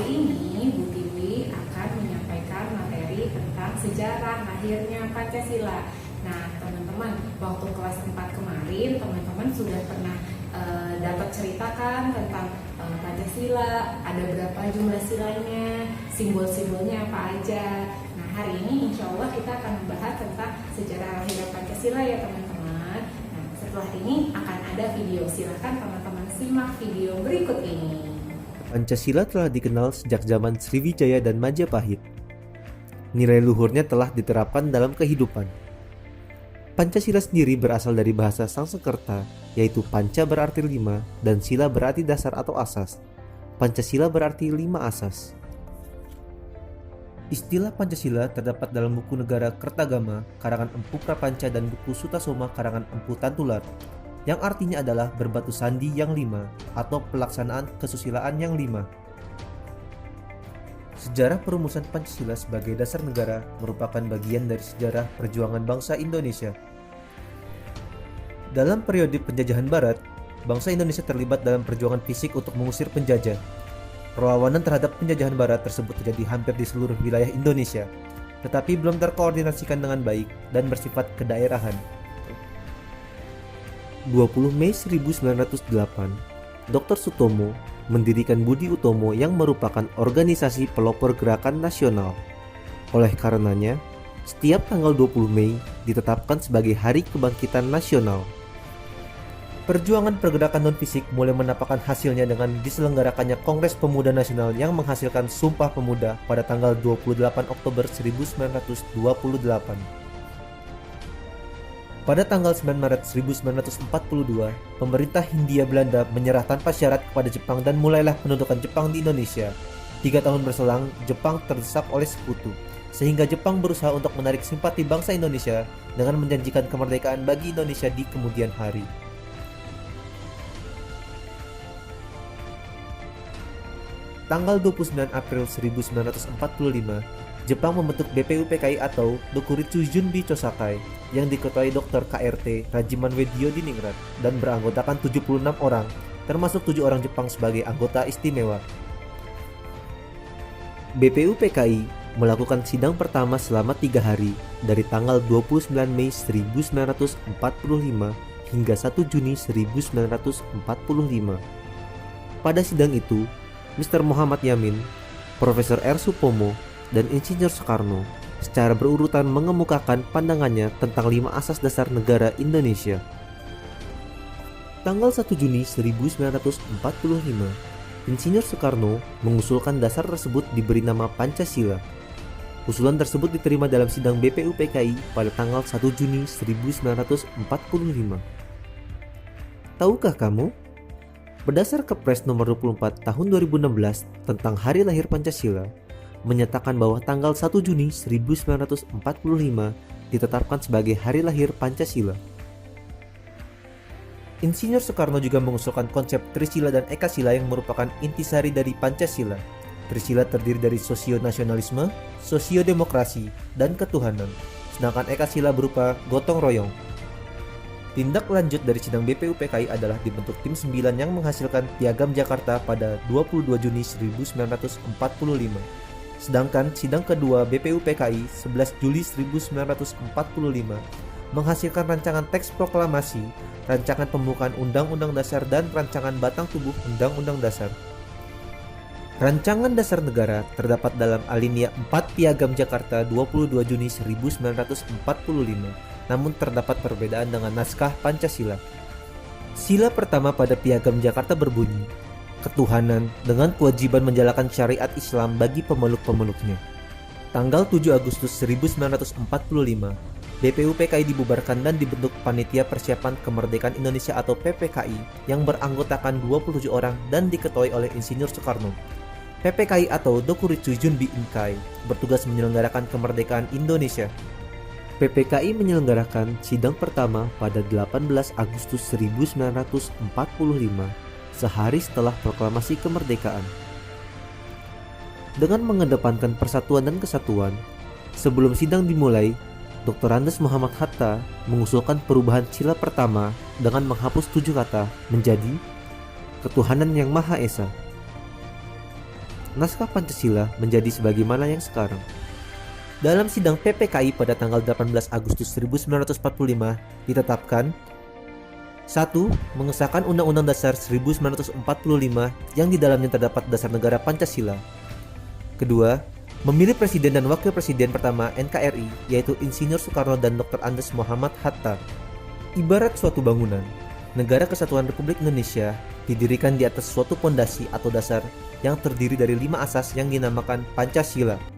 ini Bu Tiwi akan menyampaikan materi tentang sejarah lahirnya Pancasila. Nah, teman-teman, waktu kelas 4 kemarin teman-teman sudah pernah dapat ceritakan tentang Pancasila, ada berapa jumlah silanya, simbol-simbolnya apa aja. Nah, hari ini insya Allah kita akan membahas tentang sejarah lahirnya Pancasila ya teman-teman. Nah, setelah ini akan ada video, silakan teman-teman simak video berikut ini. Pancasila telah dikenal sejak zaman Sriwijaya dan Majapahit. Nilai luhurnya telah diterapkan dalam kehidupan. Pancasila sendiri berasal dari bahasa Sanskerta, yaitu panca berarti 5 dan sila berarti dasar atau asas. Pancasila berarti 5 asas. Istilah Pancasila terdapat dalam buku Negara Kertagama karangan Empu Prapanca dan buku Sutasoma karangan Empu Tantular, yang artinya adalah berbatu sandi yang 5 atau pelaksanaan kesusilaan yang 5. Sejarah perumusan Pancasila sebagai dasar negara merupakan bagian dari sejarah perjuangan bangsa Indonesia. Dalam periode penjajahan Barat, bangsa Indonesia terlibat dalam perjuangan fisik untuk mengusir penjajah. Perlawanan terhadap penjajahan Barat tersebut terjadi hampir di seluruh wilayah Indonesia, tetapi belum terkoordinasikan dengan baik dan bersifat kedaerahan. 20 Mei 1908, Dr. Sutomo mendirikan Budi Utomo yang merupakan organisasi pelopor gerakan nasional. Oleh karenanya, setiap tanggal 20 Mei ditetapkan sebagai Hari Kebangkitan Nasional. Perjuangan pergerakan non-fisik mulai menampakkan hasilnya dengan diselenggarakannya Kongres Pemuda Nasional yang menghasilkan Sumpah Pemuda pada tanggal 28 Oktober 1928. Pada tanggal 9 Maret 1942, pemerintah Hindia Belanda menyerah tanpa syarat kepada Jepang dan mulailah pendudukan Jepang di Indonesia. 3 tahun berselang, Jepang terdesak oleh sekutu, sehingga Jepang berusaha untuk menarik simpati bangsa Indonesia dengan menjanjikan kemerdekaan bagi Indonesia di kemudian hari. Tanggal 29 April 1945, Jepang membentuk BPUPKI atau Dokuritsu Junbi Chosakai yang diketuai Dr. KRT Rajiman Weddio di Ningrat dan beranggotakan 76 orang, termasuk 7 orang Jepang sebagai anggota istimewa. BPUPKI melakukan sidang pertama selama 3 hari dari tanggal 29 Mei 1945 hingga 1 Juni 1945. Pada sidang itu, Mr. Muhammad Yamin, Profesor R. Supomo, dan Insinyur Soekarno secara berurutan mengemukakan pandangannya tentang 5 asas dasar negara Indonesia. Tanggal 1 Juni 1945, Insinyur Soekarno mengusulkan dasar tersebut diberi nama Pancasila. Usulan tersebut diterima dalam sidang BPUPKI pada tanggal 1 Juni 1945. Tahukah kamu? Berdasar Kepres nomor 24 tahun 2016 tentang Hari Lahir Pancasila, menyatakan bahwa tanggal 1 Juni 1945 ditetapkan sebagai Hari Lahir Pancasila. Insinyur Soekarno juga mengusulkan konsep Trisila dan Ekasila yang merupakan intisari dari Pancasila. Trisila terdiri dari sosio-nasionalisme, sosio-demokrasi, dan ketuhanan, sedangkan Ekasila berupa gotong royong. Tindak lanjut dari sidang BPUPKI adalah dibentuk tim 9 yang menghasilkan Piagam Jakarta pada 22 Juni 1945. Sedangkan sidang kedua BPUPKI 11 Juli 1945 menghasilkan rancangan teks proklamasi, rancangan pembukaan Undang-Undang Dasar dan rancangan batang tubuh Undang-Undang Dasar. Rancangan Dasar Negara terdapat dalam alinea 4 Piagam Jakarta 22 Juni 1945, namun terdapat perbedaan dengan naskah Pancasila. Sila pertama pada Piagam Jakarta berbunyi, ketuhanan dengan kewajiban menjalankan syariat Islam bagi pemeluk-pemeluknya. Tanggal 7 Agustus 1945, BPUPKI dibubarkan dan dibentuk Panitia Persiapan Kemerdekaan Indonesia atau PPKI yang beranggotakan 27 orang dan diketuai oleh Insinyur Soekarno. PPKI atau Dokuritsu Junbi Inkai bertugas menyelenggarakan kemerdekaan Indonesia. PPKI menyelenggarakan sidang pertama pada 18 Agustus 1945, sehari setelah proklamasi kemerdekaan. Dengan mengedepankan persatuan dan kesatuan, sebelum sidang dimulai, Dr. Andes Muhammad Hatta mengusulkan perubahan sila pertama dengan menghapus 7 kata menjadi ketuhanan yang Maha Esa. naskah Pancasila menjadi sebagaimana yang sekarang. Dalam sidang PPKI pada tanggal 18 Agustus 1945 ditetapkan 1. Mengesahkan Undang-Undang Dasar 1945 yang di dalamnya terdapat dasar negara Pancasila. Kedua, memilih Presiden dan Wakil Presiden pertama NKRI yaitu Insinyur Soekarno dan Dr. Andes Muhammad Hatta. Ibarat suatu bangunan, Negara Kesatuan Republik Indonesia didirikan di atas suatu pondasi atau dasar yang terdiri dari 5 asas yang dinamakan Pancasila.